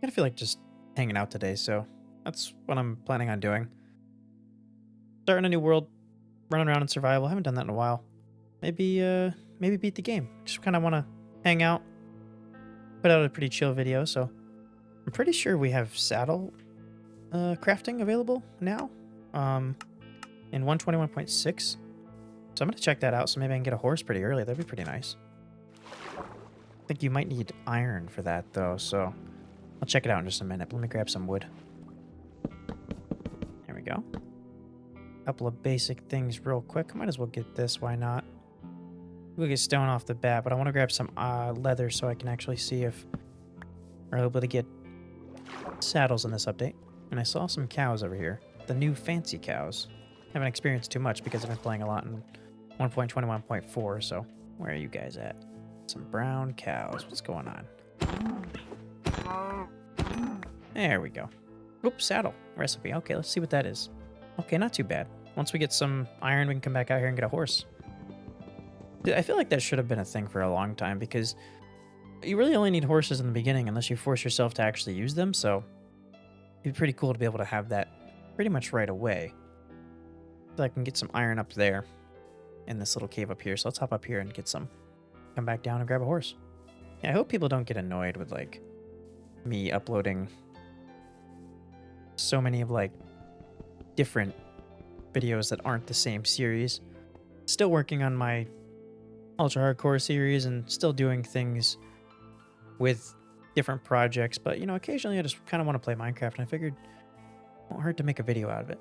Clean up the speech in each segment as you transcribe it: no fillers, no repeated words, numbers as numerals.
I feel like just hanging out today, so that's what I'm planning on doing. Starting a new world, running around in survival. I haven't done that in a while. Maybe beat the game. Just kind of want to hang out, put out a pretty chill video. So I'm pretty sure we have saddle crafting available now, um, in 121.6. So I'm gonna check that out. So maybe I can get a horse pretty early. That'd be pretty nice. I think you might need iron for that though. So I'll check it out in just a minute. Let me grab some wood. There we go. Couple of basic things real quick. I might as well get this. Why not? We'll get stone off the bat, but I want to grab some leather so I can actually see if we're able to get saddles in this update. And I saw some cows over here. The new fancy cows. Haven't experienced too much because I've been playing a lot in 1.21.4, so where are you guys at? Some brown cows. What's going on? There we go. Oops, saddle recipe. Okay, let's see what that is. Okay, not too bad. Once we get some iron, we can come back out here and get a horse. Dude, I feel like that should have been a thing for a long time because you really only need horses in the beginning unless you force yourself to actually use them, so it'd be pretty cool to be able to have that pretty much right away. I feel like I can get some iron up there in this little cave up here, so let's hop up here and get some. Come back down and grab a horse. Yeah, I hope people don't get annoyed with, like, me uploading so many of, like, different videos that aren't the same series. Still working on my Ultra Hardcore series and still doing things with different projects, but, you know, occasionally I just kind of want to play Minecraft, and I figured it won't hurt to make a video out of it.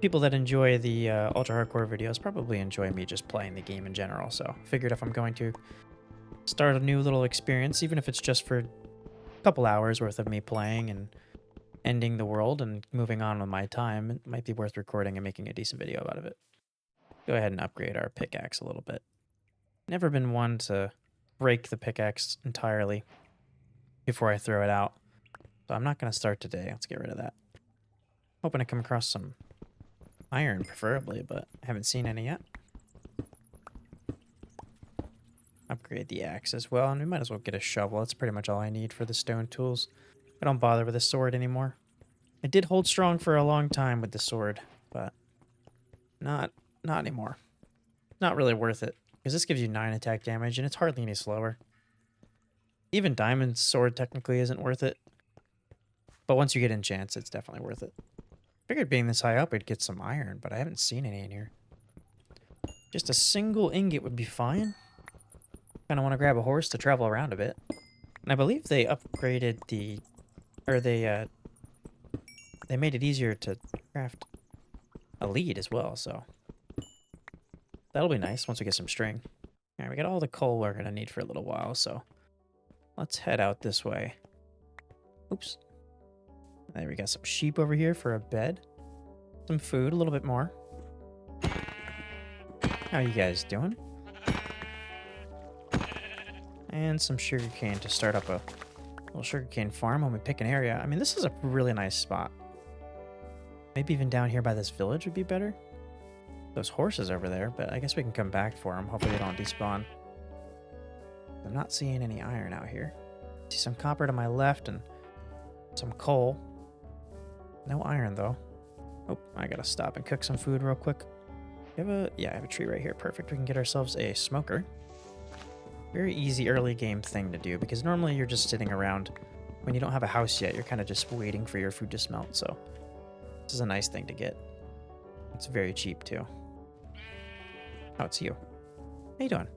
People that enjoy the Ultra Hardcore videos probably enjoy me just playing the game in general, so I figured if I'm going to start a new little experience, even if it's just for a couple hours worth of me playing and ending the world and moving on with my time, it might be worth recording and making a decent video out of it. Go ahead and upgrade our pickaxe a little bit. Never been one to break the pickaxe entirely before I throw it out, so I'm not going to start today. Let's get rid of that. Hoping to come across some iron, preferably, but I haven't seen any yet. Upgrade the axe as well, and we might as well get a shovel. That's pretty much all I need for the stone tools. I don't bother with the sword anymore. I did hold strong for a long time with the sword, but not anymore. Not really worth it, because this gives you 9 attack damage, and it's hardly any slower. Even Diamond's sword technically isn't worth it, but once you get enchants, it's definitely worth it. Figured being this high up, I'd get some iron, but I haven't seen any in here. Just a single ingot would be fine. Kind of want to grab a horse to travel around a bit. And I believe they upgraded the... Or they made it easier to craft a lead as well, so... That'll be nice once we get some string. Alright, we got all the coal we're going to need for a little while, so... Let's head out this way. Oops. There, we got some sheep over here for a bed. Some food, a little bit more. How you guys doing? And some sugarcane to start up a little sugarcane farm when we pick an area. I mean, this is a really nice spot. Maybe even down here by this village would be better. Those horses over there, but I guess we can come back for them. Hopefully they don't despawn. I'm not seeing any iron out here. See some copper to my left and some coal. No iron, though. Oh, I gotta stop and cook some food real quick. I have a tree right here. Perfect. We can get ourselves a smoker. Very easy early game thing to do, because normally you're just sitting around when you don't have a house yet. You're kind of just waiting for your food to smelt, so this is a nice thing to get. It's very cheap, too. Oh, it's you. How you doing?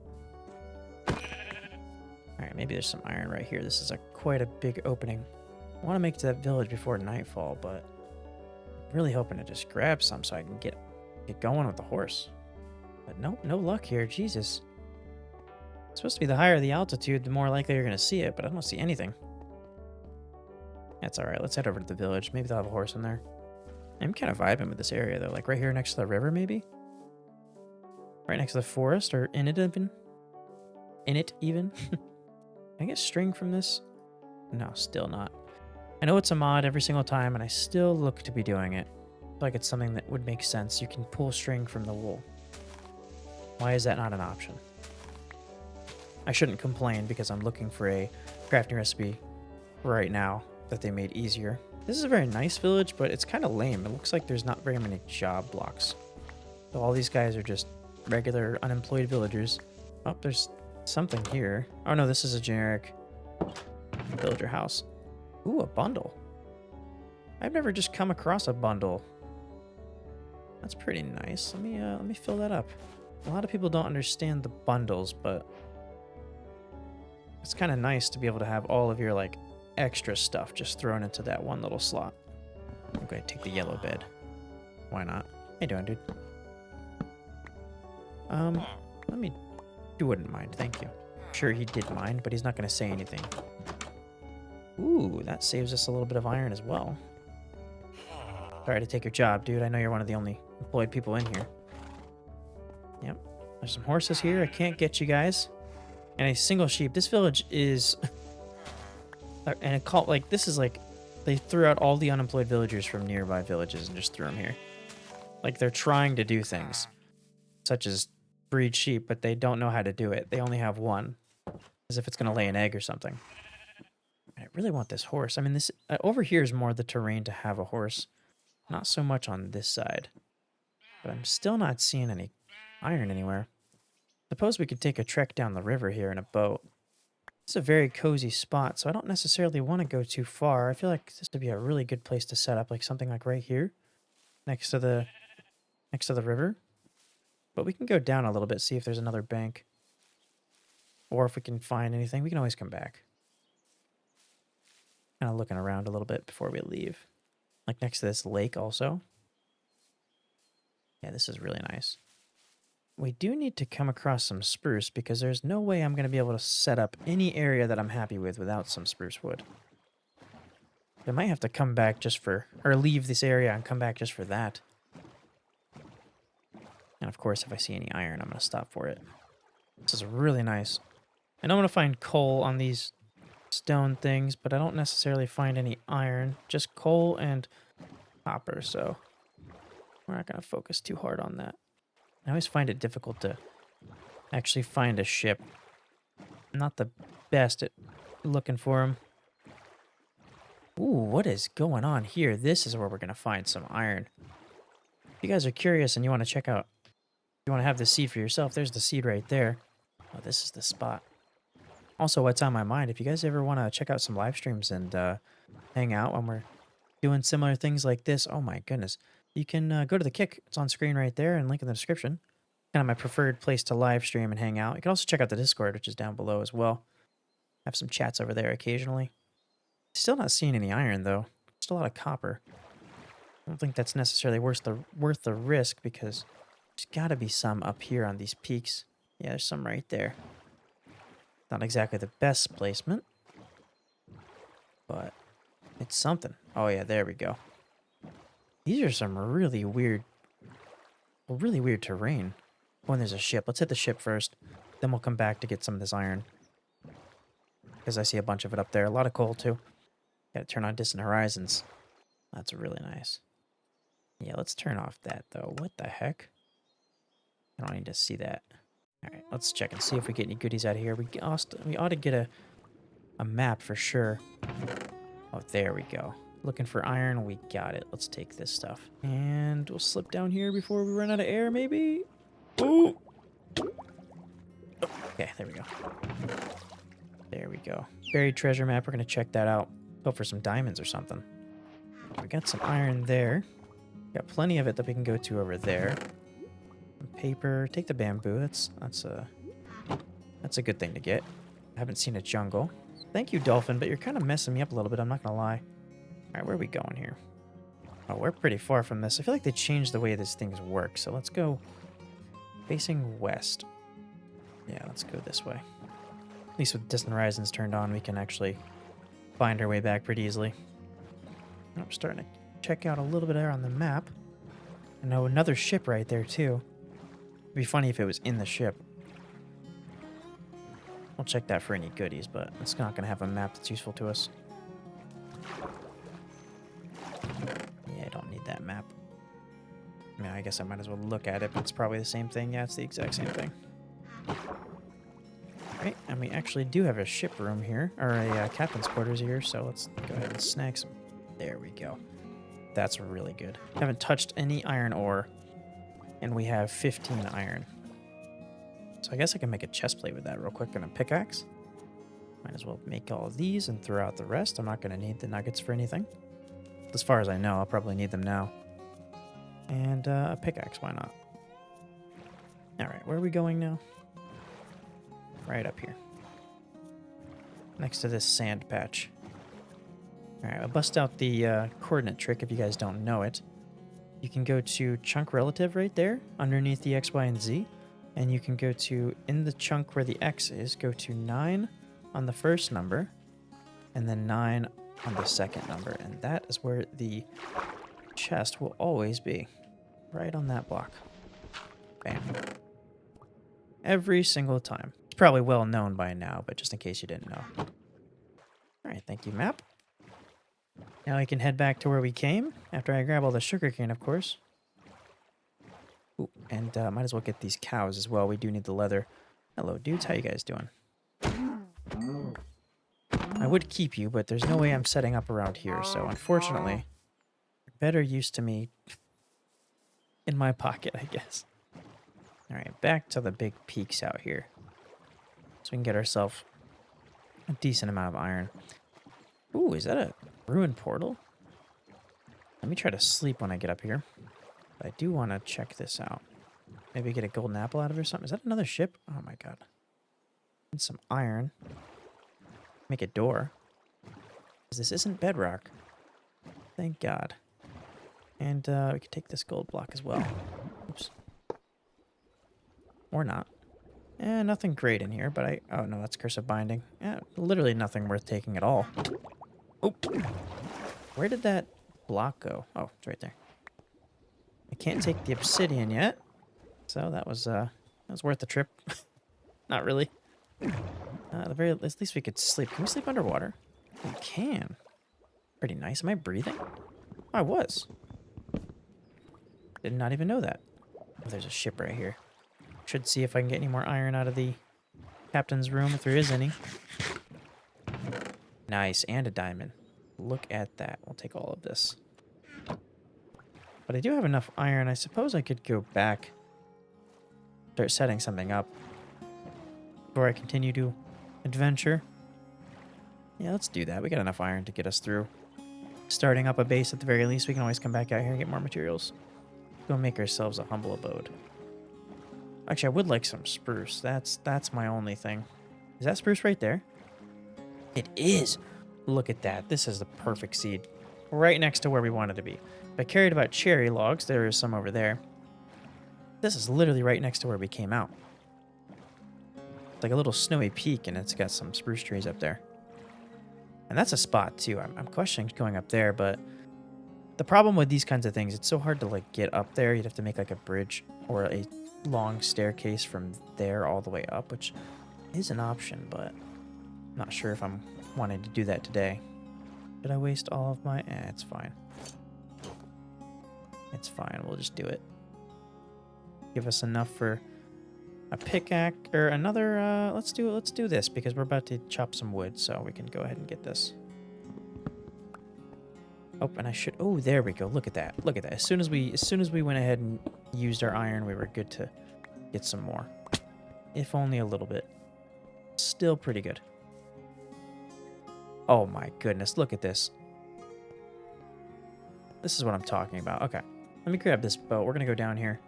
Alright, maybe there's some iron right here. This is quite a big opening. I want to make it to that village before nightfall, but I'm really hoping to just grab some so I can get going with the horse. But nope, no luck here. Jesus. It's supposed to be the higher the altitude, the more likely you're going to see it, but I don't see anything. That's alright. Let's head over to the village. Maybe they'll have a horse in there. I'm kind of vibing with this area, though. Like right here next to the river, maybe? Right next to the forest, or in it even? In it even? Can I get string from this? No, still not. I know it's a mod every single time, and I still look to be doing it. I feel like it's something that would make sense. You can pull string from the wool. Why is that not an option? I shouldn't complain because I'm looking for a crafting recipe right now, that they made easier. This is a very nice village, but it's kind of lame. It looks like there's not very many job blocks. So all these guys are just regular unemployed villagers. Oh, there's something here. Oh no, this is a generic villager house. Ooh, a bundle. I've never just come across a bundle. That's pretty nice. Let me fill that up. A lot of people don't understand the bundles, but it's kind of nice to be able to have all of your like extra stuff just thrown into that one little slot. I'm going to take the yellow bed. Why not? How you doing, dude? Let me... You wouldn't mind, thank you. Sure, he did mind, but he's not going to say anything. Ooh, that saves us a little bit of iron as well. Sorry to take your job, dude. I know you're one of the only employed people in here. Yep. There's some horses here. I can't get you guys. And a single sheep. This village is... and it called... Like, this is like... They threw out all the unemployed villagers from nearby villages and just threw them here. Like, they're trying to do things. Such as breed sheep, but they don't know how to do it. They only have one. As if it's going to lay an egg or something. I really want this horse. I mean, this over here is more the terrain to have a horse. Not so much on this side. But I'm still not seeing any iron anywhere. Suppose we could take a trek down the river here in a boat. It's a very cozy spot, so I don't necessarily want to go too far. I feel like this would be a really good place to set up, like something like right here, next to the river. But we can go down a little bit, see if there's another bank. Or if we can find anything, we can always come back. Kind of looking around a little bit before we leave. Like next to this lake also. Yeah, this is really nice. We do need to come across some spruce because there's no way I'm going to be able to set up any area that I'm happy with without some spruce wood. I might have to come back just for, or leave this area and come back just for that. And of course, if I see any iron, I'm going to stop for it. This is really nice. I know I'm going to find coal on these stone things, but I don't necessarily find any iron. Just coal and copper, so we're not going to focus too hard on that. I always find it difficult to actually find a ship. I'm not the best at looking for them. Ooh, what is going on here? This is where we're going to find some iron. If you guys are curious and you want to check out, you want to have the seed for yourself, there's the seed right there. Oh, this is the spot. Also, what's on my mind, if you guys ever want to check out some live streams and hang out when we're doing similar things like this, oh my goodness. You can go to the Kick. It's on screen right there and link in the description. Kind of my preferred place to live stream and hang out. You can also check out the Discord, which is down below as well. I have some chats over there occasionally. Still not seeing any iron, though. Just a lot of copper. I don't think that's necessarily worth the risk because there's got to be some up here on these peaks. Yeah, there's some right there. Not exactly the best placement, but it's something. Oh yeah, there we go. These are some really weird terrain. When there's a ship. Let's hit the ship first. Then we'll come back to get some of this iron. Because I see a bunch of it up there. A lot of coal, too. Gotta turn on distant horizons. That's really nice. Yeah, let's turn off that, though. What the heck? I don't need to see that. Alright, let's check and see if we get any goodies out of here. We ought to get a map for sure. Oh, there we go. Looking for iron, we got it. Let's take this stuff. And we'll slip down here before we run out of air, maybe? Ooh! Okay, there we go. There we go. Buried treasure map, we're going to check that out. Hope for some diamonds or something. We got some iron there. Got plenty of it that we can go to over there. Some paper, take the bamboo. That's a good thing to get. I haven't seen a jungle. Thank you, Dolphin, but you're kind of messing me up a little bit, I'm not going to lie. Alright, where are we going here? Oh, we're pretty far from this. I feel like they changed the way these things work, so let's go facing west. Yeah, let's go this way. At least with distant horizons turned on, we can actually find our way back pretty easily. I'm starting to check out a little bit there on the map. I know another ship right there, too. It'd be funny if it was in the ship. We'll check that for any goodies, but it's not going to have a map that's useful to us. Yeah, I don't need that map. I mean, I guess I might as well look at it, but it's probably the same thing. Yeah, it's the exact same thing. Right, and we actually do have a ship room here, or a captain's quarters here, so let's go ahead and snag some. There we go. That's really good. Haven't touched any iron ore, and we have 15 iron. So I guess I can make a chest plate with that real quick and a pickaxe. Might as well make all of these and throw out the rest. I'm not going to need the nuggets for anything. As far as I know, I'll probably need them now. And a pickaxe, why not? Alright, where are we going now? Right up here. Next to this sand patch. Alright, I'll bust out the coordinate trick if you guys don't know it. You can go to chunk relative right there, underneath the X, Y, and Z. And you can go to, in the chunk where the X is, go to 9 on the first number, and then 9 on the second number. And that is where the chest will always be. Right on that block. Bam. Every single time. It's probably well known by now, but just in case you didn't know. Alright, thank you, map. Now we can head back to where we came, after I grab all the sugarcane, of course. Ooh, and might as well get these cows as well. We do need the leather. Hello, dudes. How you guys doing? I would keep you, but there's no way I'm setting up around here, so unfortunately, better use to me in my pocket, I guess. Alright, back to the big peaks out here. So we can get ourselves a decent amount of iron. Ooh, is that a ruined portal? Let me try to sleep when I get up here. But I do want to check this out. Maybe get a golden apple out of it or something. Is that another ship? Oh my god. And some iron. Make a door. This isn't bedrock. Thank god. And we could take this gold block as well. Oops. Or not. Nothing great in here, but oh no, that's Curse of Binding. Literally nothing worth taking at all. Oh, where did that block go? Oh, it's right there. I can't take the obsidian yet, so that was worth the trip. Not really. At least we could sleep. Can we sleep underwater? We can. Pretty nice. Am I breathing? Oh, I was. Did not even know that. Oh, there's a ship right here. Should see if I can get any more iron out of the captain's room, if there is any. Nice, and a diamond. Look at that. We'll take all of this. But I do have enough iron. I suppose I could go back, start setting something up before I continue to adventure. Yeah, let's do that. We got enough iron to get us through. Starting up a base at the very least. We can always come back out here and get more materials. Go make ourselves a humble abode. Actually, I would like some spruce. That's my only thing. Is that spruce right there? It is. Look at that. This is the perfect seed. Right next to where we wanted to be. If I cared about cherry logs, there is some over there. This is literally right next to where we came out. It's like a little snowy peak, and it's got some spruce trees up there. And that's a spot, too. I'm questioning going up there, but the problem with these kinds of things, it's so hard to, like, get up there. You'd have to make, like, a bridge or a long staircase from there all the way up, which is an option, but I'm not sure if I'm wanting to do that today. Did I waste all of my... it's fine. It's fine. We'll just do it. Give us enough for a pickaxe or another... let's do this because we're about to chop some wood, so we can go ahead and get this. Oh, and I should... Oh, there we go. Look at that. Look at that. As soon as we went ahead and used our iron, we were good to get some more. If only a little bit. Still pretty good. Oh my goodness, look at this. This is what I'm talking about. Okay, let me grab this boat. We're going to go down here.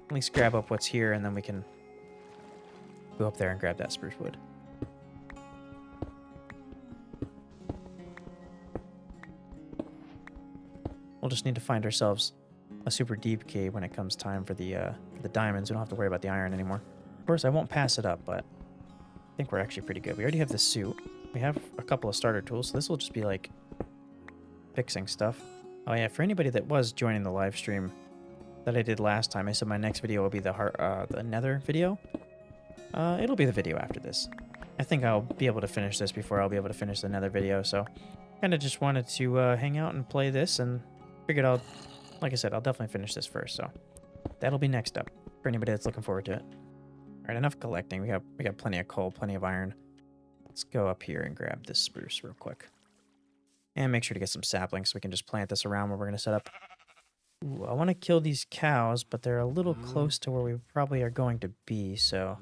At least grab up what's here, and then we can go up there and grab that spruce wood. We'll just need to find ourselves a super deep cave when it comes time for the diamonds. We don't have to worry about the iron anymore. Of course, I won't pass it up, but I think we're actually pretty good. We already have the suit. We have a couple of starter tools, so this will just be like fixing stuff. Oh yeah, for anybody that was joining the live stream that I did last time, I said my next video will be the nether video. It'll be the video after this. I think I'll be able to finish this before I'll be able to finish the nether video, so kind of just wanted to hang out and play this, and figured like I said, I'll definitely finish this first, so that'll be next up for anybody that's looking forward to it. All right, enough collecting. We got plenty of coal, plenty of iron. Let's go up here and grab this spruce real quick. And make sure to get some saplings so we can just plant this around where we're going to set up. Ooh, I want to kill these cows, but they're a little close to where we probably are going to be, so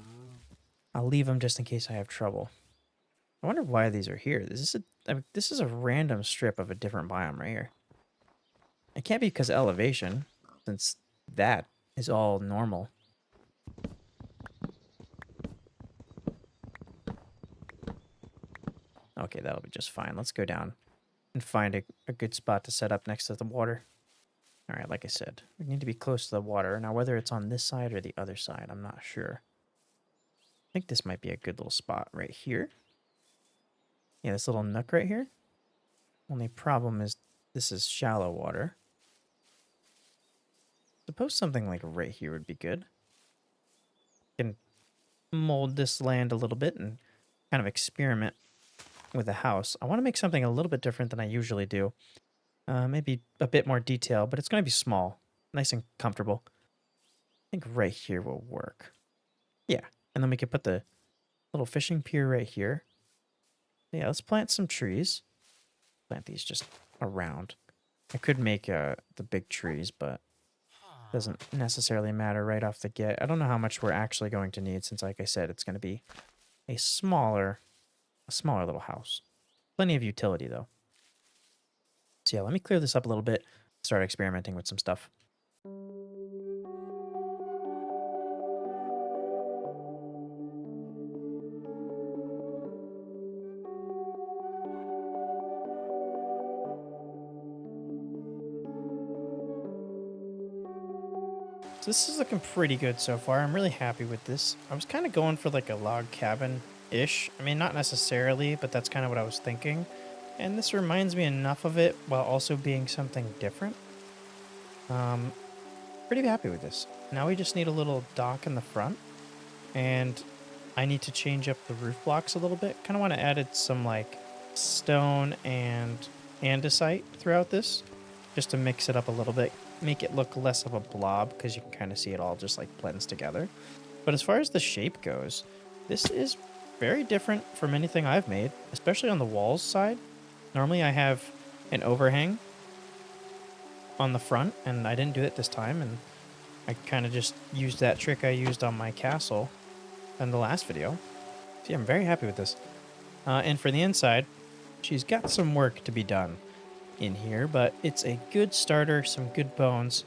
I'll leave them just in case I have trouble. I wonder why these are here. This is a random strip of a different biome right here. It can't be because of elevation, since that is all normal. Okay, that'll be just fine. Let's go down and find a good spot to set up next to the water. All right, like I said, we need to be close to the water. Now, whether it's on this side or the other side, I'm not sure. I think this might be a good little spot right here. Yeah, this little nook right here. Only problem is this is shallow water. Suppose something like right here would be good. Can mold this land a little bit and kind of experiment with the house. I want to make something a little bit different than I usually do. Maybe a bit more detail, but it's going to be small, nice and comfortable. I think right here will work. Yeah, and then we could put the little fishing pier right here. Yeah, let's plant some trees. Plant these just around. I could make the big trees, but doesn't necessarily matter right off the get. I don't know how much we're actually going to need since, like I said, it's going to be a smaller little house. Plenty of utility, though. So yeah, let me clear this up a little bit, start experimenting with some stuff. So this is looking pretty good so far. I'm really happy with this. I was kind of going for like a log cabin-ish. I mean, not necessarily, but that's kind of what I was thinking. And this reminds me enough of it while also being something different. Um, Pretty happy with this. Now we just need a little dock in the front. And I need to change up the roof blocks a little bit. Kind of want to add some like stone and andesite throughout this just to mix it up a little bit, make it look less of a blob because you can kind of see it all just like blends together. But as far as the shape goes, this is very different from anything I've made, especially on the walls side. Normally I have an overhang on the front and I didn't do it this time, and I kind of just used that trick I used on my castle in the last video. See, I'm very happy with this. And for the inside, she's got some work to be done in here, but it's a good starter, some good bones.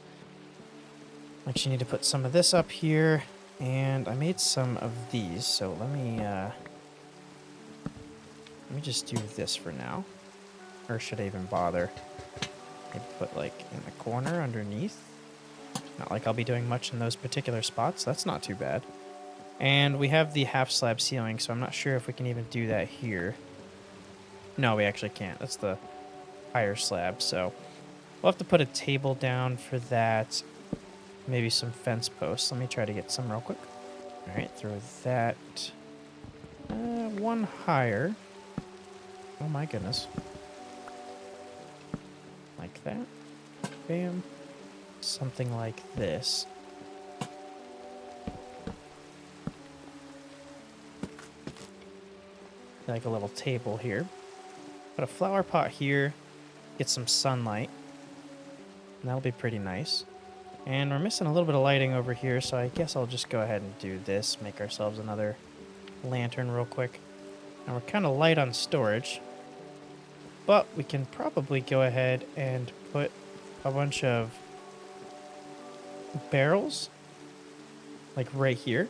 I actually need to put some of this up here, and I made some of these, so let me just do this for now. Or should I even bother? Maybe put like in the corner underneath. Not like I'll be doing much in those particular spots. That's not too bad. And we have the half slab ceiling, so I'm not sure if we can even do that here. No, we actually can't. That's the higher slab, so we'll have to put a table down for that. Maybe some fence posts. Let me try to get some real quick. All right, throw that one higher. Oh my goodness. Like that. Bam. Something like this. Like a little table here. Put a flower pot here. Get some sunlight. And that'll be pretty nice. And we're missing a little bit of lighting over here, so I guess I'll just go ahead and do this. Make ourselves another lantern real quick. And we're kind of light on storage. But we can probably go ahead and put a bunch of barrels like right here,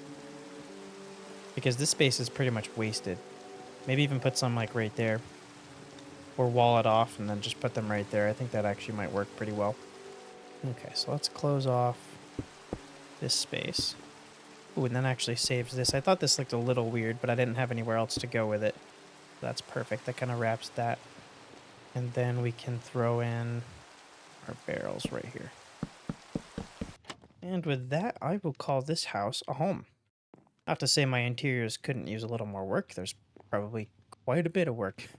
because this space is pretty much wasted. Maybe even put some like right there, or wall it off and then just put them right there. I think that actually might work pretty well. Okay, so let's close off this space. Ooh, and then actually saves this. I thought this looked a little weird, but I didn't have anywhere else to go with it. That's perfect. That kind of wraps that. And then we can throw in our barrels right here. And with that, I will call this house a home. Not to say my interiors couldn't use a little more work. There's probably quite a bit of work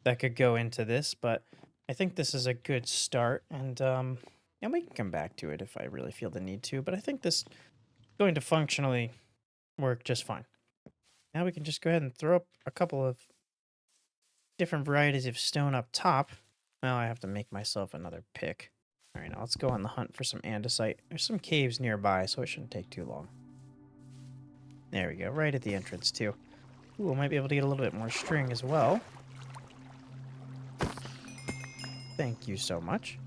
that could go into this, but I think this is a good start. And we can come back to it if I really feel the need to. But I think this is going to functionally work just fine. Now we can just go ahead and throw up a couple of different varieties of stone up top. Well, I have to make myself another pick. All right, now let's go on the hunt for some andesite. There's some caves nearby, so it shouldn't take too long. There we go, right at the entrance too. Ooh, I might be able to get a little bit more string as well. Thank you so much.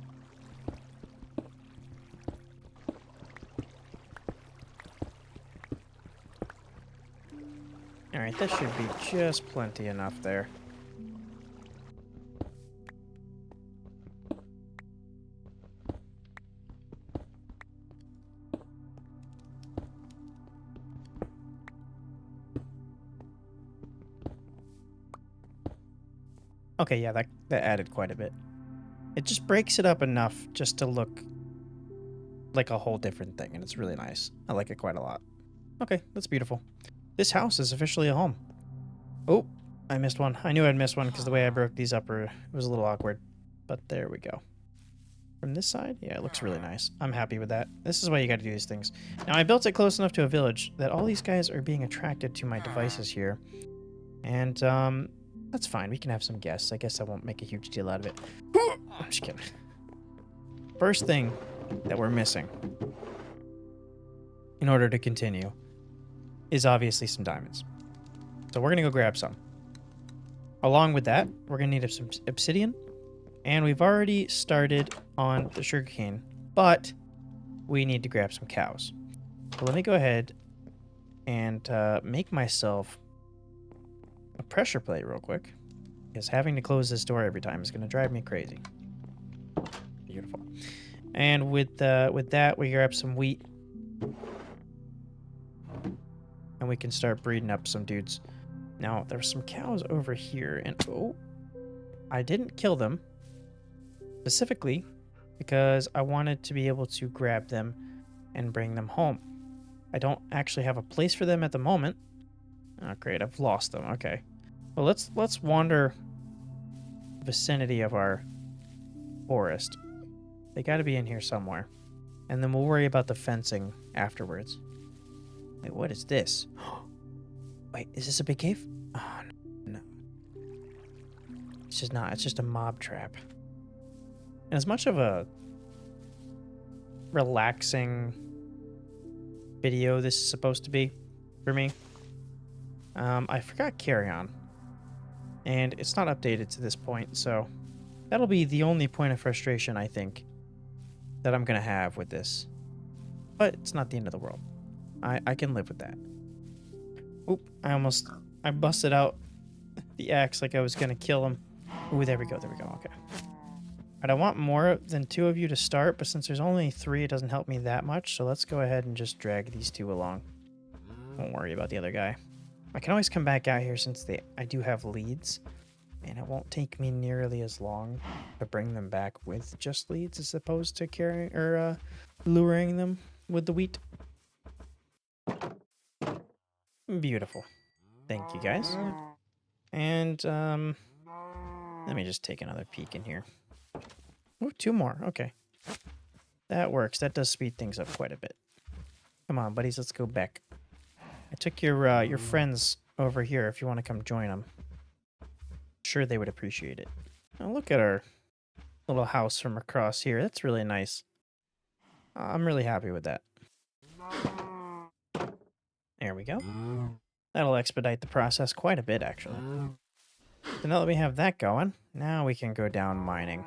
Alright, that should be just plenty enough there. Okay, yeah, that added quite a bit. It just breaks it up enough just to look like a whole different thing, and it's really nice. I like it quite a lot. Okay, that's beautiful. This house is officially a home. Oh, I missed one. I knew I'd miss one because the way I broke these up it was a little awkward. But there we go. From this side, yeah, it looks really nice. I'm happy with that. This is why you got to do these things. Now, I built it close enough to a village that all these guys are being attracted to my devices here. And, that's fine. We can have some guests. I guess I won't make a huge deal out of it. I'm just kidding. First thing that we're missing in order to continue is obviously some diamonds. So we're going to go grab some. Along with that, we're going to need some obsidian. And we've already started on the sugarcane, but we need to grab some cows. So let me go ahead and make myself a pressure plate real quick, because having to close this door every time is going to drive me crazy. Beautiful. And with that, we grab some wheat, and we can start breeding up some dudes. Now, there's some cows over here, and oh, I didn't kill them specifically because I wanted to be able to grab them and bring them home. I don't actually have a place for them at the moment. Oh, great, I've lost them. Okay. Well, let's wander the vicinity of our forest. They got to be in here somewhere. And then we'll worry about the fencing afterwards. Wait, what is this? Wait, is this a big cave? Oh, no. It's just not. It's just a mob trap. And as much of a relaxing video this is supposed to be for me, I forgot Carrion, and it's not updated to this point, so that'll be the only point of frustration, I think, that I'm going to have with this. But it's not the end of the world. I can live with that. Oop, I busted out the axe like I was going to kill him. Ooh, there we go, okay. But I want more than 2 of you to start, but since there's only 3, it doesn't help me that much, so let's go ahead and just drag these 2 along. Don't worry about the other guy. I can always come back out here since I do have leads, and it won't take me nearly as long to bring them back with just leads as opposed to carrying or luring them with the wheat. Beautiful. Thank you, guys. And let me just take another peek in here. Ooh, 2 more. Okay. That works. That does speed things up quite a bit. Come on, buddies. Let's go back. I took your friends over here if you want to come join them. Sure, they would appreciate it. Now look at our little house from across here. That's really nice. I'm really happy with that. There we go. That'll expedite the process quite a bit, actually. So now that we have that going, now we can go down mining.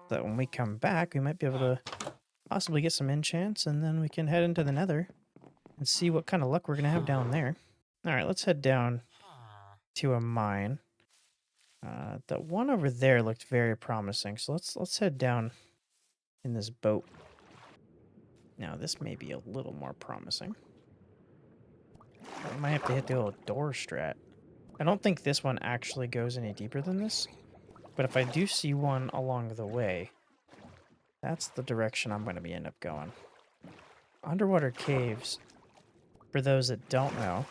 So that when we come back, we might be able to possibly get some enchants, and then we can head into the nether and see what kind of luck we're going to have down there. All right, let's head down to a mine. The one over there looked very promising, so let's head down in this boat. Now, this may be a little more promising. I might have to hit the old door strat. I don't think this one actually goes any deeper than this, but if I do see one along the way, that's the direction I'm going to end up going. Underwater caves, for those that don't know,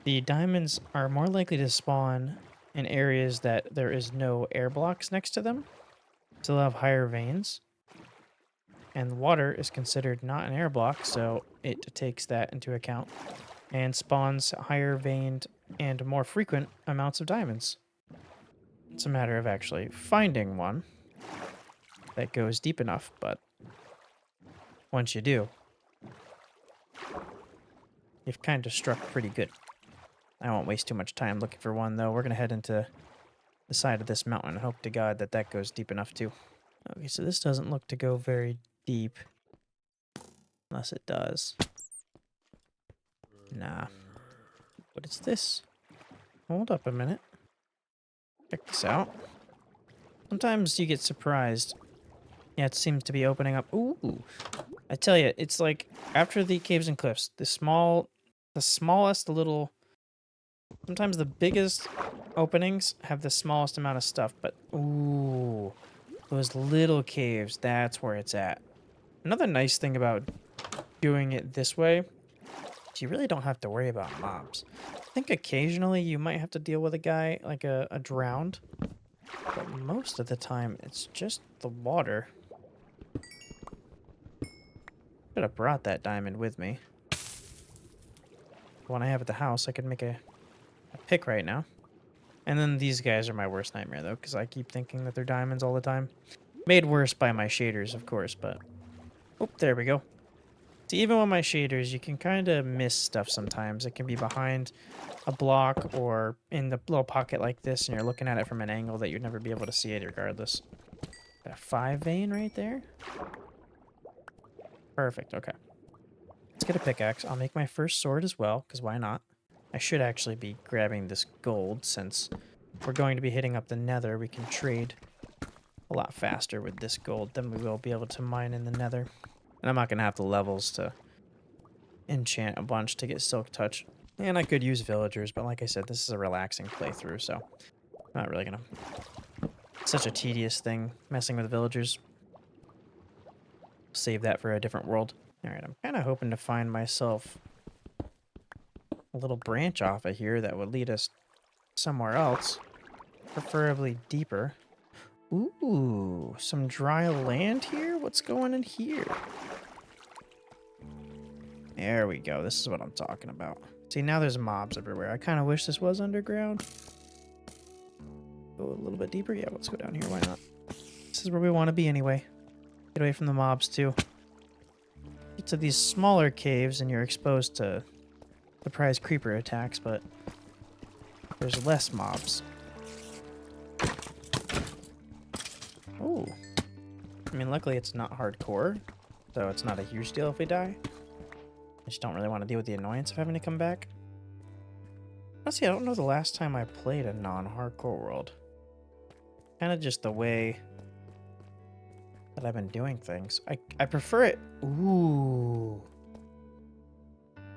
the diamonds are more likely to spawn in areas that there is no air blocks next to them, so they'll have higher veins. And water is considered not an air block, so it takes that into account and spawns higher veined and more frequent amounts of diamonds. It's a matter of actually finding one that goes deep enough, but once you do, you've kind of struck pretty good. I won't waste too much time looking for one, though. We're going to head into the side of this mountain and hope to God that that goes deep enough, too. Okay, so this doesn't look to go very deep. Unless it does. Nah. What is this? Hold up a minute. Check this out. Sometimes you get surprised. Yeah, it seems to be opening up. Ooh. I tell you, it's like after the caves and cliffs, the smallest little, sometimes the biggest openings have the smallest amount of stuff, but ooh, those little caves, that's where it's at. Another nice thing about doing it this way is you really don't have to worry about mobs. I think occasionally you might have to deal with a guy like a drowned, but most of the time it's just the water. Could have brought that diamond with me. When I have at the house, I could make a pick right now. And then these guys are my worst nightmare, though, because I keep thinking that they're diamonds all the time. Made worse by my shaders, of course, but... Oh, there we go. See, even with my shaders, you can kind of miss stuff sometimes. It can be behind a block or in the little pocket like this, and you're looking at it from an angle that you'd never be able to see it regardless. Got a 5 vein right there. Perfect, okay. Let's get a pickaxe. I'll make my first sword as well, because why not? I should actually be grabbing this gold, since we're going to be hitting up the nether. We can trade a lot faster with this gold than we will be able to mine in the nether. And I'm not going to have the levels to enchant a bunch to get silk touch. And I could use villagers, but like I said, this is a relaxing playthrough, so I'm not really going to... Such a tedious thing, messing with villagers. Save that for a different world. Alright, I'm kind of hoping to find myself a little branch off of here that would lead us somewhere else. Preferably deeper. Ooh, some dry land here? What's going in here? There we go. This is what I'm talking about. See, now there's mobs everywhere. I kind of wish this was underground. Go a little bit deeper? Yeah, let's go down here. Why not? This is where we want to be anyway. Get away from the mobs, too. Get to these smaller caves and you're exposed to surprise creeper attacks, but there's less mobs. Oh. I mean, luckily it's not hardcore, so it's not a huge deal if we die. I just don't really want to deal with the annoyance of having to come back. Honestly, I don't know the last time I played a non-hardcore world. Kind of just the way that I've been doing things. I prefer it. Ooh.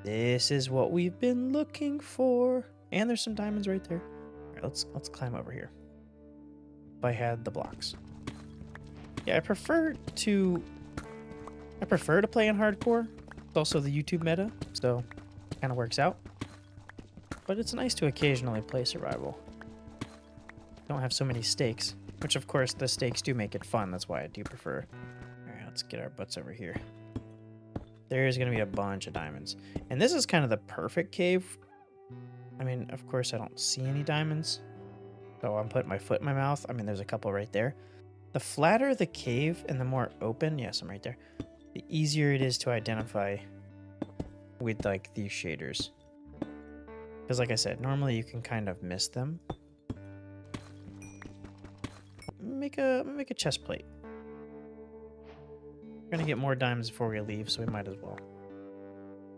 This is what we've been looking for. And there's some diamonds right there. All right, let's climb over here. If I had the blocks. Yeah, I prefer to play in hardcore. It's also the YouTube meta, so it kind of works out. But it's nice to occasionally play survival. Don't have so many stakes, which of course the stakes do make it fun. That's why I do prefer. All right, let's get our butts over here. There's going to be a bunch of diamonds. And this is kind of the perfect cave. I mean, of course, I don't see any diamonds. So I'm putting my foot in my mouth. I mean, there's a couple right there. The flatter the cave and the more open, yes, I'm right there, the easier it is to identify with, like, these shaders. Because, like I said, normally you can kind of miss them. Make a chest plate. We're gonna get more diamonds before we leave, so we might as well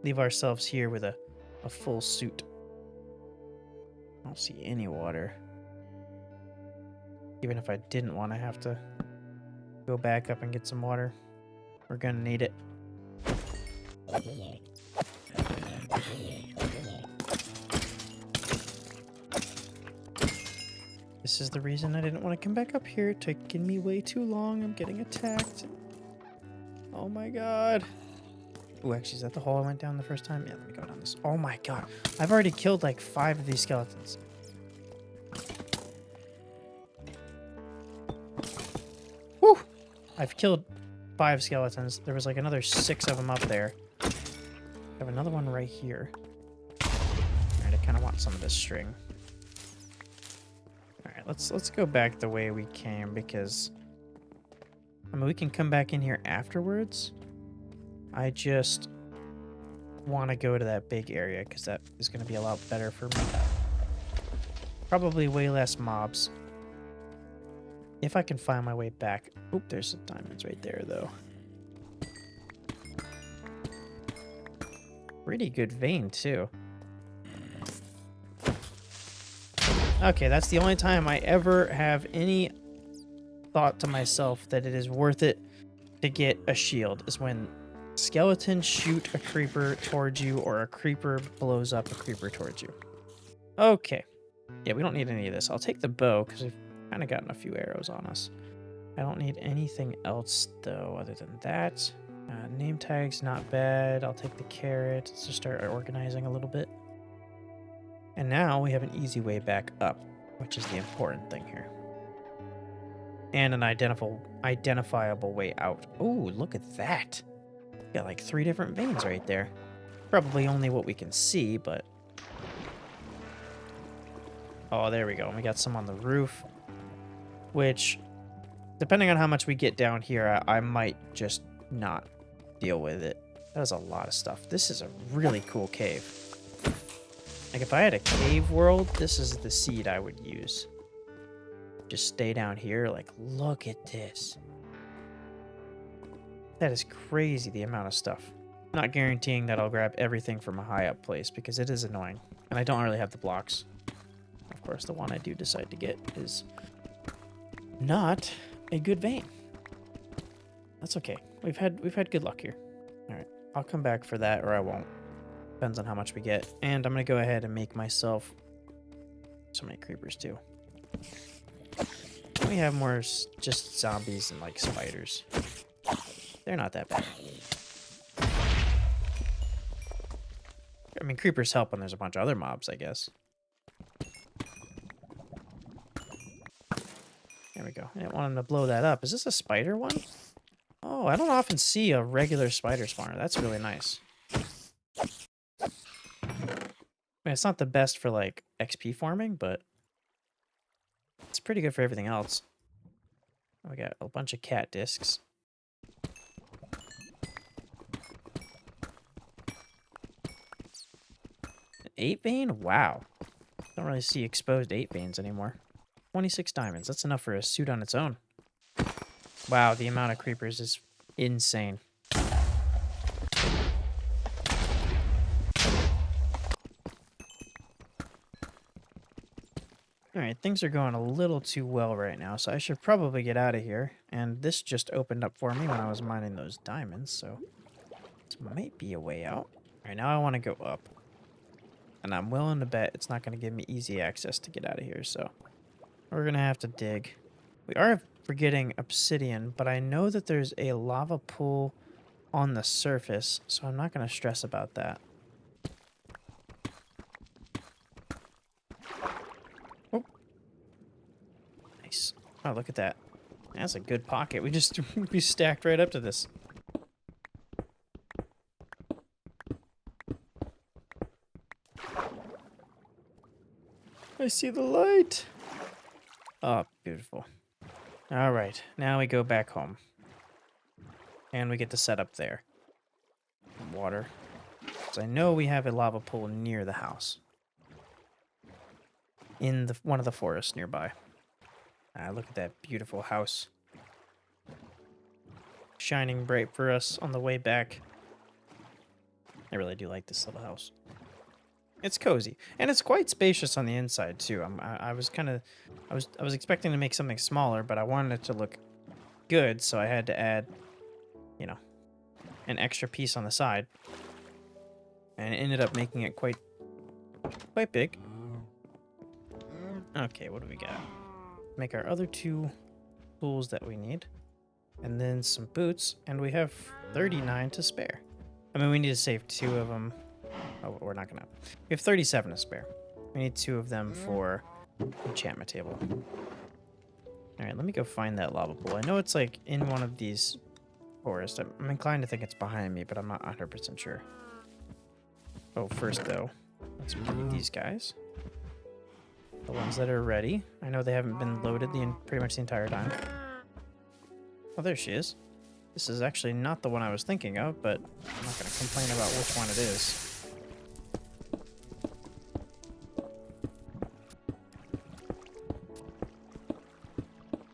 leave ourselves here with a full suit. I don't see any water. Even if I didn't want to have to go back up and get some water, we're gonna need it. This is the reason I didn't want to come back up here. It's taking me way too long. I'm getting attacked. Oh my god. Ooh, actually, is that the hole I went down the first time? Yeah, let me go down this. Oh my god. I've already killed like 5 of these skeletons. Whew! I've killed 5 skeletons. There was like another 6 of them up there. I have another one right here. Alright, I kind of want some of this string. Alright, let's go back the way we came because... I mean, we can come back in here afterwards. I just want to go to that big area because that is going to be a lot better for me. Probably way less mobs. If I can find my way back. Oop, there's some diamonds right there, though. Pretty good vein, too. Okay, that's the only time I ever have any thought to myself that it is worth it to get a shield, is when skeletons shoot a creeper towards you or a creeper blows up a creeper towards you. Okay. Yeah, we don't need any of this. I'll take the bow because we've kind of gotten a few arrows on us. I don't need anything else, though, other than that. Name tags, not bad. I'll take the carrot. Let's just start organizing a little bit. And now we have an easy way back up, which is the important thing here. And an identifiable way out. Oh, look at that. Got like 3 different veins right there. Probably only what we can see, but... Oh, there we go. And we got some on the roof, which, depending on how much we get down here, I might just not deal with it. That is a lot of stuff. This is a really cool cave. Like, if I had a cave world, this is the seed I would use. Just stay down here. Like, look at this. That is crazy, the amount of stuff. I'm not guaranteeing that I'll grab everything from a high up place because it is annoying. And I don't really have the blocks. Of course, the one I do decide to get is not a good vein. That's okay. We've had good luck here. All right, I'll come back for that or I won't. Depends on how much we get. And I'm gonna go ahead and make myself so many creepers too. We have more just zombies and like spiders. They're not that bad. I mean, creepers help when there's a bunch of other mobs, I guess. There we go. I didn't want him to blow that up. Is this a spider one? Oh, I don't often see a regular spider spawner. That's really nice. I mean, it's not the best for, like, XP farming, but it's pretty good for everything else. We got a bunch of cat discs. An 8 vein? Wow. Don't really see exposed 8 veins anymore. 26 diamonds. That's enough for a suit on its own. Wow, the amount of creepers is insane. Alright, things are going a little too well right now, so I should probably get out of here. And this just opened up for me when I was mining those diamonds, so this might be a way out. Alright, now I want to go up. And I'm willing to bet it's not going to give me easy access to get out of here, so we're going to have to dig. We are forgetting obsidian, but I know that there's a lava pool on the surface, so I'm not going to stress about that. Oh. Nice. Oh, look at that. That's a good pocket. We just we stacked right up to this. I see the light. Oh, beautiful. All right, now we go back home. And we get to set up there. Water. So I know we have a lava pool near the house. In one of the forests nearby. Look at that beautiful house. Shining bright for us on the way back. I really do like this little house. It's cozy, and it's quite spacious on the inside too. I was expecting to make something smaller, but I wanted it to look good, so I had to add, you know, an extra piece on the side, and it ended up making it quite big. Okay, what do we got? Make our other 2 tools that we need, and then some boots, and we have 39 to spare. I mean, we need to save 2 of them. Oh, we're not gonna. We have 37 to spare. We need 2 of them for enchantment table. All right, let me go find that lava pool. I know it's like in one of these forest. I'm inclined to think it's behind me, but I'm not 100% sure. Oh, first though, let's breed these guys. The ones that are ready. I know they haven't been loaded pretty much the entire time. Oh, there she is. This is actually not the one I was thinking of, but I'm not going to complain about which one it is.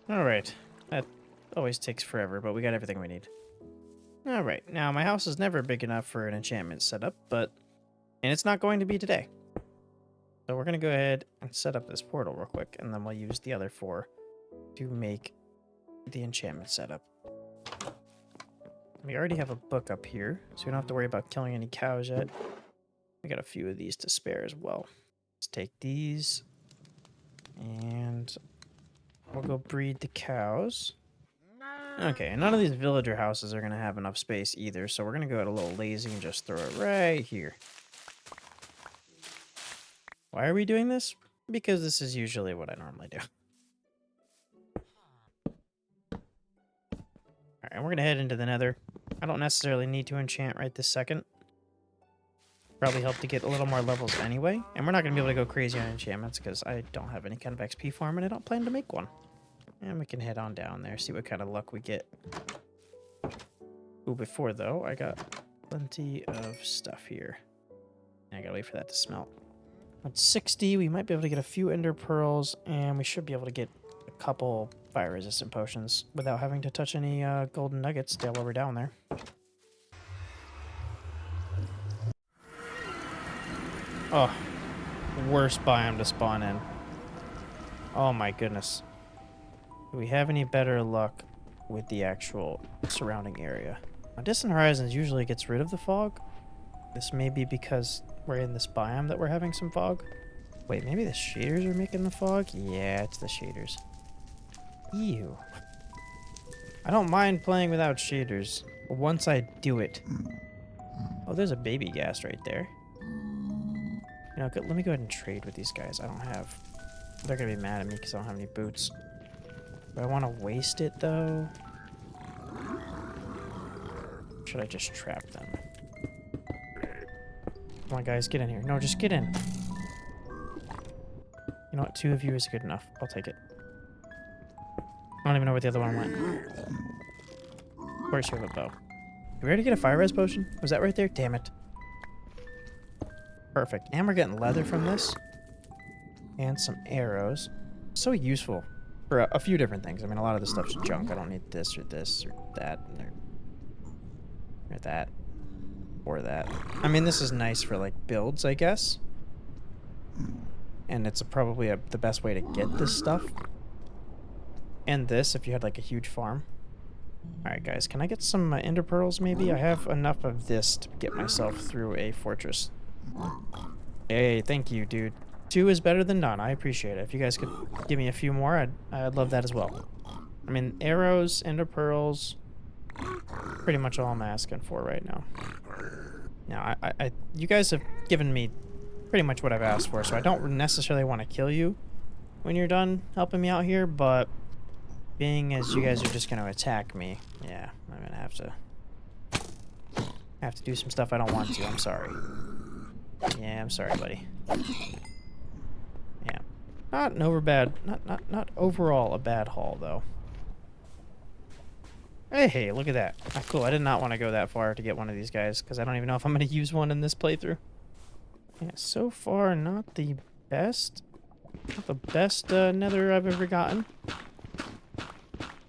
Alright, that always takes forever, but we got everything we need. Alright, now my house is never big enough for an enchantment setup, and it's not going to be today. So we're going to go ahead and set up this portal real quick, and then we'll use the other 4 to make the enchantment setup. We already have a book up here, so we don't have to worry about killing any cows yet. We got a few of these to spare as well. Let's take these, and we'll go breed the cows. Okay, none of these villager houses are going to have enough space either, so we're going to go out a little lazy and just throw it right here. Why are we doing this? Because this is usually what I normally do. Alright, we're going to head into the nether. I don't necessarily need to enchant right this second. Probably help to get a little more levels anyway. And we're not going to be able to go crazy on enchantments because I don't have any kind of XP farm and I don't plan to make one. And we can head on down there, see what kind of luck we get. Ooh, before though, I got plenty of stuff here. I gotta wait for that to smelt. At 60, we might be able to get a few ender pearls, and we should be able to get a couple fire resistant potions without having to touch any golden nuggets down while we're down there. Oh, worst biome to spawn in. Oh my goodness. Do we have any better luck with the actual surrounding area? Now, Distant Horizons usually gets rid of the fog. This may be because we're in this biome that we're having some fog. Wait, maybe the shaders are making the fog? Yeah, it's the shaders. Ew. I don't mind playing without shaders, but once I do it... Oh, there's a baby ghast right there. You know, let me go ahead and trade with these guys. I don't have... They're gonna be mad at me because I don't have any boots. Do I want to waste it, though? Should I just trap them? Come on, guys, get in here. No, just get in. You know what? 2 of you is good enough. I'll take it. I don't even know where the other one went. Of course you have a bow. Did we already get a fire res potion? Was that right there? Damn it. Perfect. And we're getting leather from this. And some arrows. So useful for a few different things. I mean, a lot of this stuff's junk. I don't need this or that or that or that. I mean, this is nice for like builds, I guess. And it's probably the best way to get this stuff. And this, if you had like a huge farm. Alright guys, can I get some ender pearls maybe? I have enough of this to get myself through a fortress. Hey, thank you, dude. 2 is better than none. I appreciate it. If you guys could give me a few more, I'd love that as well. I mean, arrows, ender pearls, pretty much all I'm asking for right now. Now, you guys have given me pretty much what I've asked for, so I don't necessarily want to kill you when you're done helping me out here, but being as you guys are just going to attack me, yeah, I'm going to have to do some stuff I don't want to. I'm sorry. Yeah, I'm sorry, buddy. Yeah. Not overall a bad haul, though. Hey, look at that. Ah, cool. I did not want to go that far to get one of these guys, because I don't even know if I'm going to use one in this playthrough. Yeah, so far, not the best. Not the best nether I've ever gotten.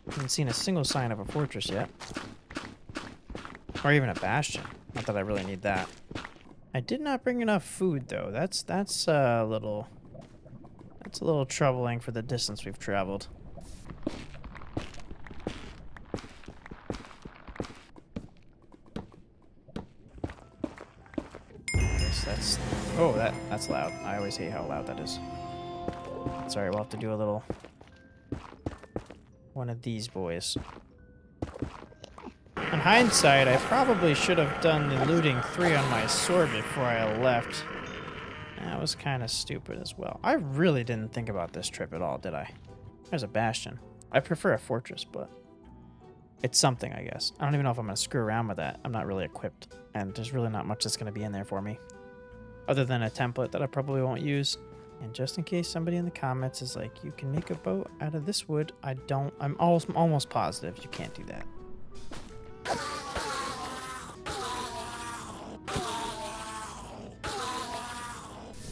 Haven't seen a single sign of a fortress yet. Or even a bastion. Not that I really need that. I did not bring enough food, though. That's a little troubling for the distance we've traveled. Oh, that's loud. I always hate how loud that is. Sorry, we'll have to do a little one of these boys. In hindsight, I probably should have done the looting 3 on my sword before I left. That was kind of stupid as well. I really didn't think about this trip at all, did I? There's a bastion. I prefer a fortress, but It's something, I guess. I don't even know if I'm going to screw around with that. I'm not really equipped, and there's really not much that's going to be in there for me, other than a template that I probably won't use. And just in case somebody in the comments is like, you can make a boat out of this wood, I'm almost positive you can't do that.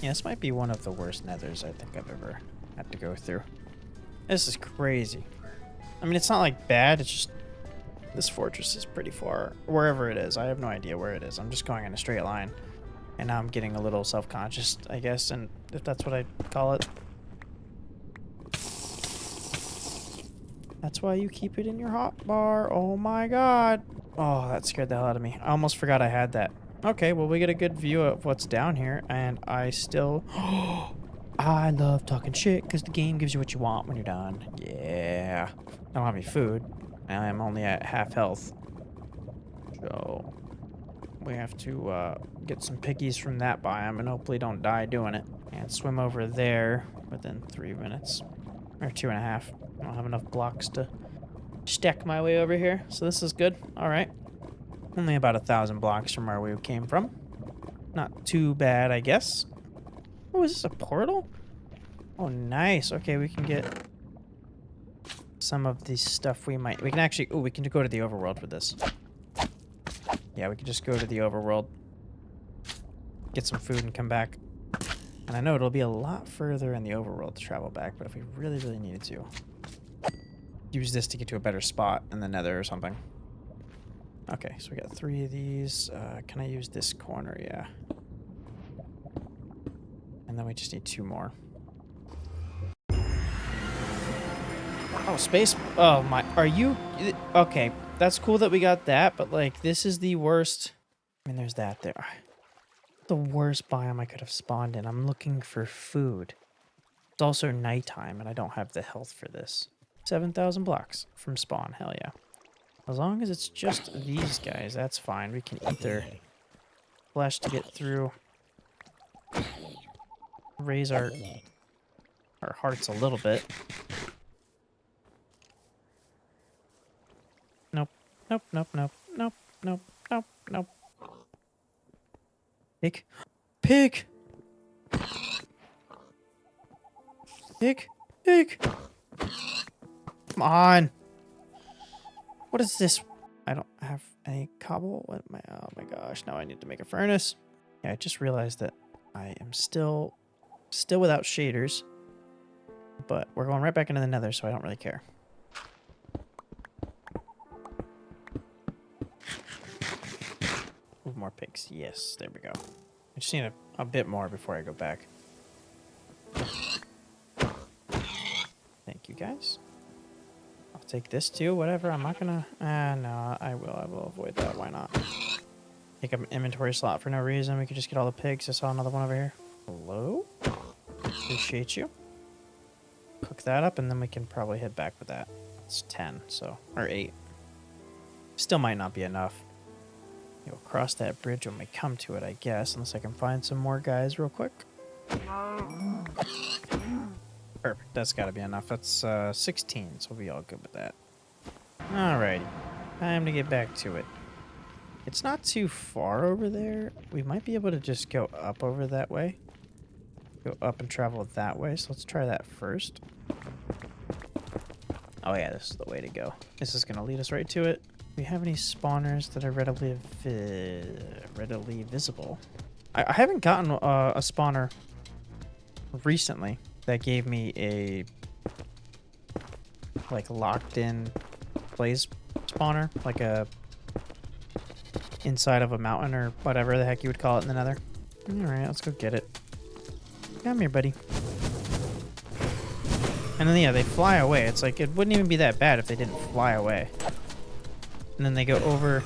Yeah, this might be one of the worst nethers I think I've ever had to go through. This is crazy. I mean, it's not like bad, it's just this fortress is pretty far. Wherever it is, I have no idea where it is. I'm just going in a straight line. And now I'm getting a little self-conscious, I guess, and if that's what I call it. That's why you keep it in your hotbar. Oh my god. Oh, that scared the hell out of me. I almost forgot I had that. Okay, well, we get a good view of what's down here, and I still... I love talking shit, because the game gives you what you want when you're done. Yeah. I don't have any food. I am only at half health. So... we have to get some piggies from that biome and hopefully don't die doing it. And swim over there within 3 minutes. Or 2.5. I don't have enough blocks to stack my way over here. So this is good. Alright. Only about 1,000 blocks from where we came from. Not too bad, I guess. Oh, is this a portal? Oh, nice. Okay, we can get some of the stuff we might... we can actually... oh, we can go to the overworld with this. Yeah, we can just go to the overworld, get some food, and come back. And I know it'll be a lot further in the overworld to travel back, but if we really, really needed to, use this to get to a better spot in the nether or something. Okay, so we got 3 of these. Can I use this corner? Yeah. And then we just need 2 more. Oh, space. Oh, my. Are you... okay. That's cool that we got that, but, like, this is the worst... I mean, there's that there. The worst biome I could have spawned in. I'm looking for food. It's also nighttime, and I don't have the health for this. 7,000 blocks from spawn. Hell yeah. As long as it's just these guys, that's fine. We can eat their flesh to get through. Raise our hearts a little bit. Nope. Nope, nope, nope, nope, nope, nope, nope. Pig. Pig! Pig! Pig! Come on! What is this? I don't have any cobble. What am I? Oh my gosh, now I need to make a furnace. Yeah, I just realized that I am still without shaders. But we're going right back into the nether, so I don't really care. Move more pigs. Yes, there we go. I just need a bit more before I go back. Thank you, guys. I'll take this too, whatever. I'm not gonna... no, I will avoid that. Why not? Take up an inventory slot for no reason. We could just get all the pigs. I saw another one over here. Hello? Appreciate you. Cook that up, and then we can probably head back with that. It's 10, so... or 8. Still might not be enough. We'll cross that bridge when we come to it, I guess, unless I can find some more guys real quick. Perfect. That's got to be enough. That's 16, so we'll be all good with that. Alrighty. Time to get back to it. It's not too far over there. We might be able to just go up over that way. Go up and travel that way, so let's try that first. Oh yeah, this is the way to go. This is going to lead us right to it. Do we have any spawners that are readily visible? I haven't gotten a spawner recently that gave me a like locked in blaze spawner, like a inside of a mountain or whatever the heck you would call it in the nether. Alright, let's go get it. Come here, buddy. And then yeah, they fly away. It's like it wouldn't even be that bad if they didn't fly away. And then they go over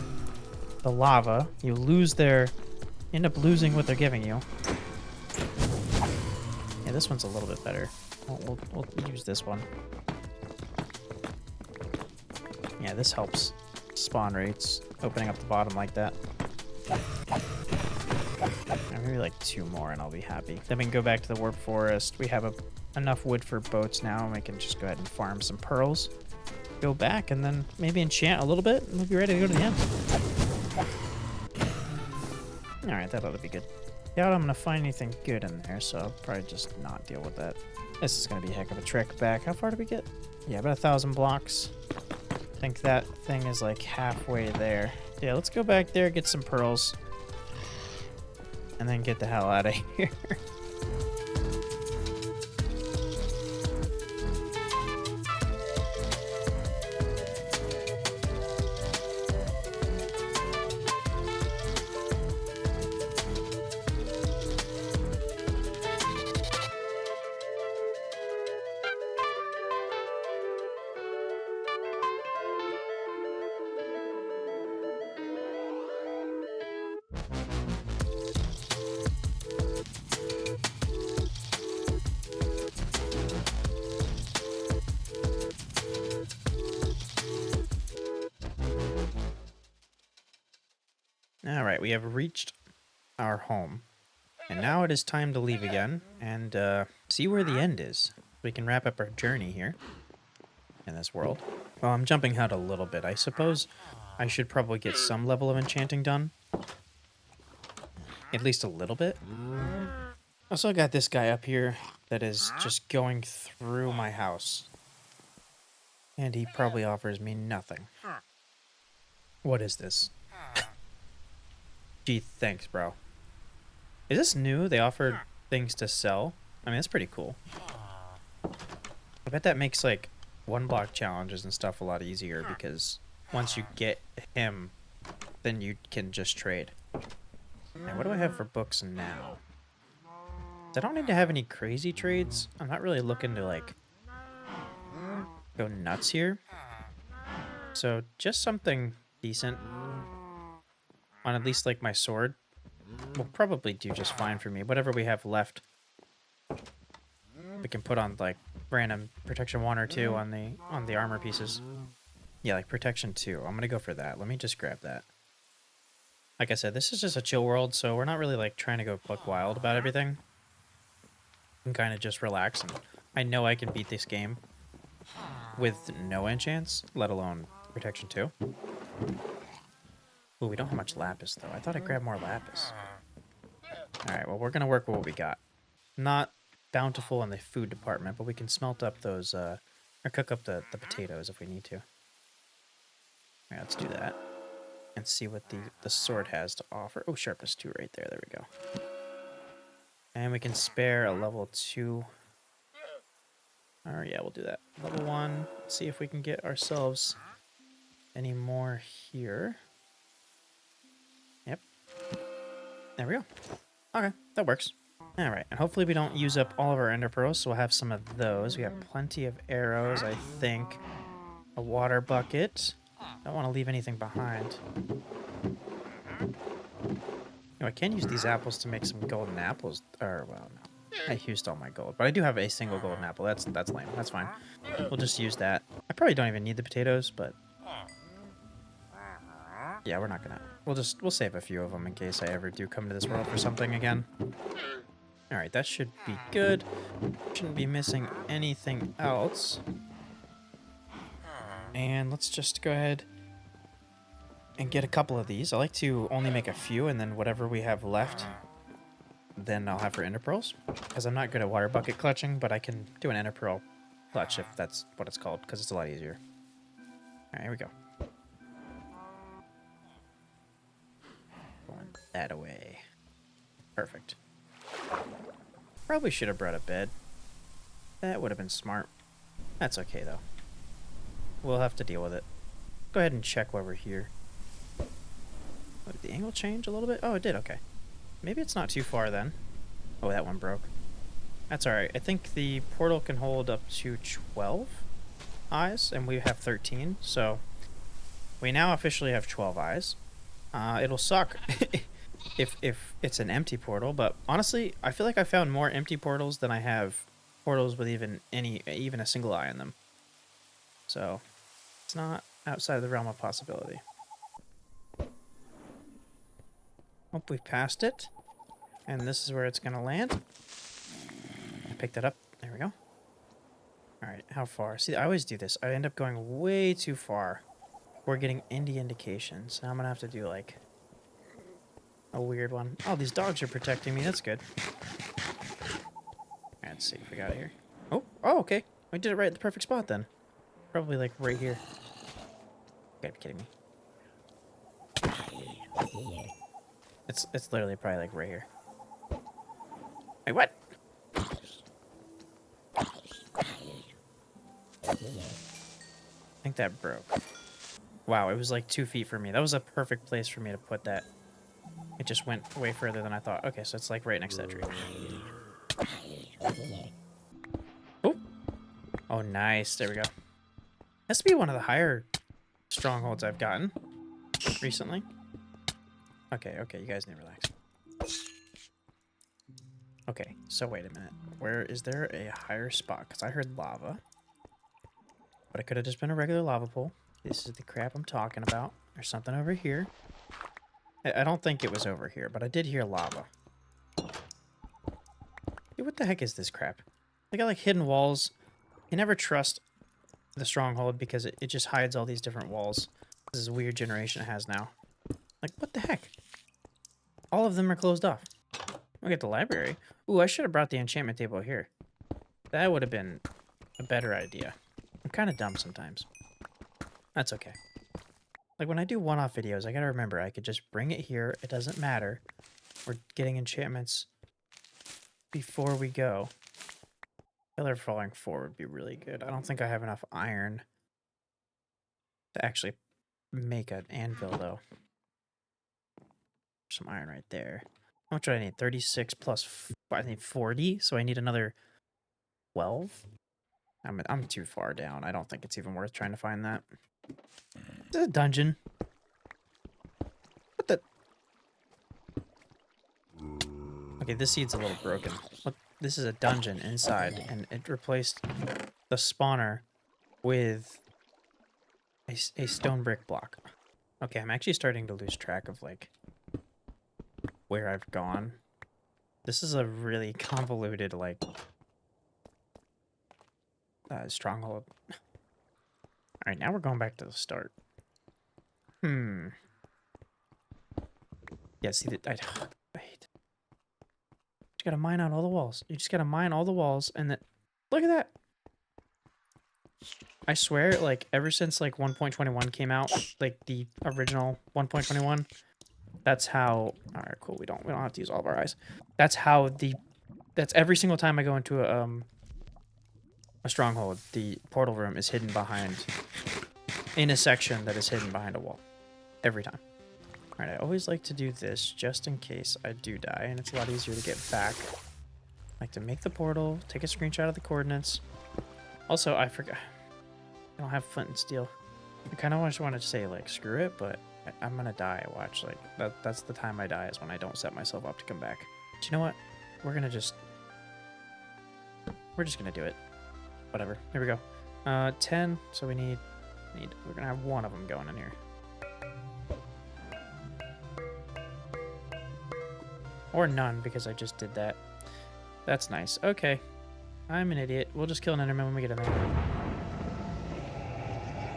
the lava. You lose their... end up losing what they're giving you. Yeah, this one's a little bit better. We'll use this one. Yeah, this helps spawn rates, opening up the bottom like that. Maybe like 2 more and I'll be happy. Then we can go back to the warp forest. We have enough wood for boats now, and we can just go ahead and farm some pearls. go back and then maybe enchant a little bit, and we'll be ready to go to the end. Alright, that ought to be good. Doubt I'm going to find anything good in there, so I'll probably just not deal with that. This is going to be a heck of a trek back. How far did we get? Yeah, about 1,000 blocks. I think that thing is like halfway there. Yeah, let's go back there, get some pearls. And then get the hell out of here. Alright, we have reached our home. And now it is time to leave again and see where the end is. We can wrap up our journey here in this world. Well, I'm jumping out a little bit. I suppose I should probably get some level of enchanting done. At least a little bit. Also got this guy up here that is just going through my house. And he probably offers me nothing. What is this? Gee, thanks, bro. Is this new? They offered things to sell? I mean, that's pretty cool. I bet that makes, like, one-block challenges and stuff a lot easier, because once you get him, then you can just trade. Now, what do I have for books now? I don't need to have any crazy trades. I'm not really looking to, like, go nuts here. So, just something decent on at least, like, my sword will probably do just fine for me. Whatever we have left, we can put on, like, random protection 1 or 2 on the armor pieces. Yeah, like protection 2. I'm gonna go for that. Let me just grab that. Like I said, this is just a chill world, so we're not really, like, trying to go buck wild about everything. We can kind of just relax, and I know I can beat this game with no enchants, let alone protection 2. Ooh, we don't have much lapis, though. I thought I grabbed more lapis. Alright, well, we're going to work with what we got. Not bountiful in the food department, but we can smelt up those, or cook up the potatoes if we need to. Alright, let's do that. And see what the sword has to offer. Oh, sharpness 2 right there. There we go. And we can spare a level 2. Alright, yeah, we'll do that. Level 1. Let's see if we can get ourselves any more here. Yep. There we go. Okay, that works. Alright, and hopefully we don't use up all of our ender pearls, so we'll have some of those. We have plenty of arrows, I think. A water bucket. Don't want to leave anything behind. I can use these apples to make some golden apples. Or, well, no. I used all my gold. But I do have a single golden apple. That's lame. That's fine. We'll just use that. I probably don't even need the potatoes, but... yeah, we're not gonna... We'll save a few of them in case I ever do come to this world for something again. Alright, that should be good. Shouldn't be missing anything else. And let's just go ahead and get a couple of these. I like to only make a few, and then whatever we have left, then I'll have for ender pearls. Because I'm not good at water bucket clutching, but I can do an ender pearl clutch if that's what it's called, because it's a lot easier. Alright, here we go. Going that away. Perfect. Probably should have brought a bed. That would have been smart. That's okay, though. We'll have to deal with it. Go ahead and check while we're here. Oh, did the angle change a little bit? Oh, it did. Okay. Maybe it's not too far then. Oh, that one broke. That's alright. I think the portal can hold up to 12 eyes, and we have 13. So we now officially have 12 eyes. It'll suck if it's an empty portal, but honestly, I feel like I found more empty portals than I have portals with even a single eye in them. So it's not outside of the realm of possibility. Hope we've passed it. And this is where it's going to land. I picked it up. There we go. All right, how far? See, I always do this. I end up going way too far. We're getting indie indications. Now I'm gonna have to do like a weird one. Oh, these dogs are protecting me. That's good. Let's see if we got it here. Oh, okay. I did it right at the perfect spot then. Probably like right here. You gotta be kidding me. It's literally probably like right here. Wait, what? I think that broke. Wow, it was like 2 feet for me. That was a perfect place for me to put that. It just went way further than I thought. Okay, so it's like right next to that tree. Oh. Oh, nice. There we go. Has to be one of the higher strongholds I've gotten recently. Okay, you guys need to relax. Okay, so wait a minute. Where is there a higher spot? Because I heard lava. But it could have just been a regular lava pool. This is the crap I'm talking about. There's something over here. I don't think it was over here, but I did hear lava. Dude, what the heck is this crap? They got like hidden walls. You never trust the stronghold because it just hides all these different walls. This is a weird generation it has now. Like, what the heck? All of them are closed off. Look at the library. Ooh, I should have brought the enchantment table here. That would have been a better idea. I'm kind of dumb sometimes. That's okay. Like, when I do one-off videos, I gotta remember I could just bring it here. It doesn't matter. We're getting enchantments before we go. Pillar falling 4 would be really good. I don't think I have enough iron to actually make an anvil, though. Some iron right there. How much do I need? 36 plus... I need 40, so I need another 12? I'm too far down. I don't think it's even worth trying to find that. This is a dungeon. What the... Okay, this seed's a little broken. Look, this is a dungeon inside, and it replaced the spawner with a stone brick block. Okay, I'm actually starting to lose track of, like, where I've gone. This is a really convoluted, like... stronghold. Alright, now we're going back to the start. Yeah, see, I hate. You gotta mine out all the walls. You just gotta mine all the walls, and then... Look at that! I swear, like, ever since, like, 1.21 came out, like, the original 1.21, that's how... Alright, cool, we don't have to use all of our eyes. That's how that's every single time I go into a stronghold, the portal room is hidden behind... in a section that is hidden behind a wall. Every time. Alright, I always like to do this just in case I do die, and it's a lot easier to get back. I like to make the portal, take a screenshot of the coordinates. Also, I forgot. I don't have flint and steel. I kind of just wanted to say, like, screw it, but I'm gonna die. Watch, like, that's the time I die, is when I don't set myself up to come back. But you know what? We're just gonna do it. Whatever. Here we go. 10, so we're gonna have one of them going in here. Or none, because I just did that. That's nice. Okay. I'm an idiot. We'll just kill an enderman when we get in there.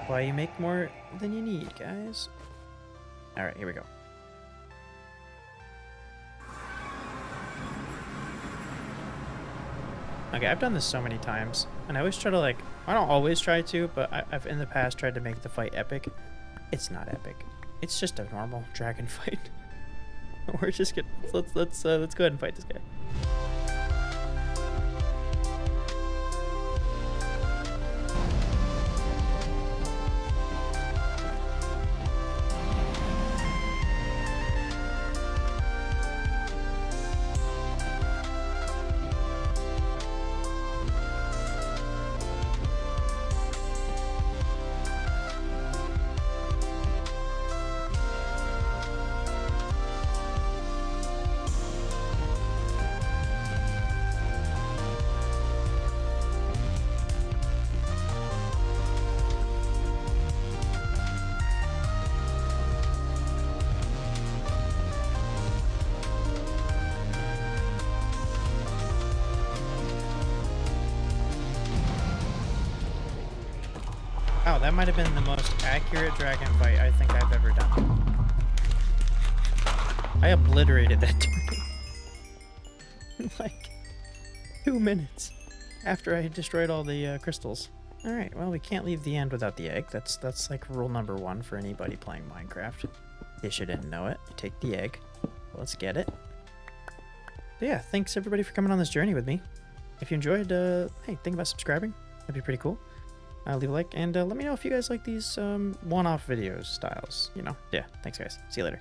Why you make more than you need, guys? Alright, here we go. Okay, I've done this so many times, and I always try to, like... I don't always try to, but I've in the past tried to make the fight epic. It's not epic. It's just a normal dragon fight. We're just gonna... Let's go ahead and fight this guy. Wow, that might have been the most accurate dragon fight I think I've ever done. I obliterated that turtle in like 2 minutes after I destroyed all the crystals. All right, well, we can't leave the end without the egg. That's like rule number 1 for anybody playing Minecraft. In case you didn't know it, you take the egg. Let's get it. But yeah, thanks everybody for coming on this journey with me. If you enjoyed, hey, think about subscribing. That'd be pretty cool. Leave a like and let me know if you guys like these one-off videos styles. You know, yeah. Thanks, guys. See you later.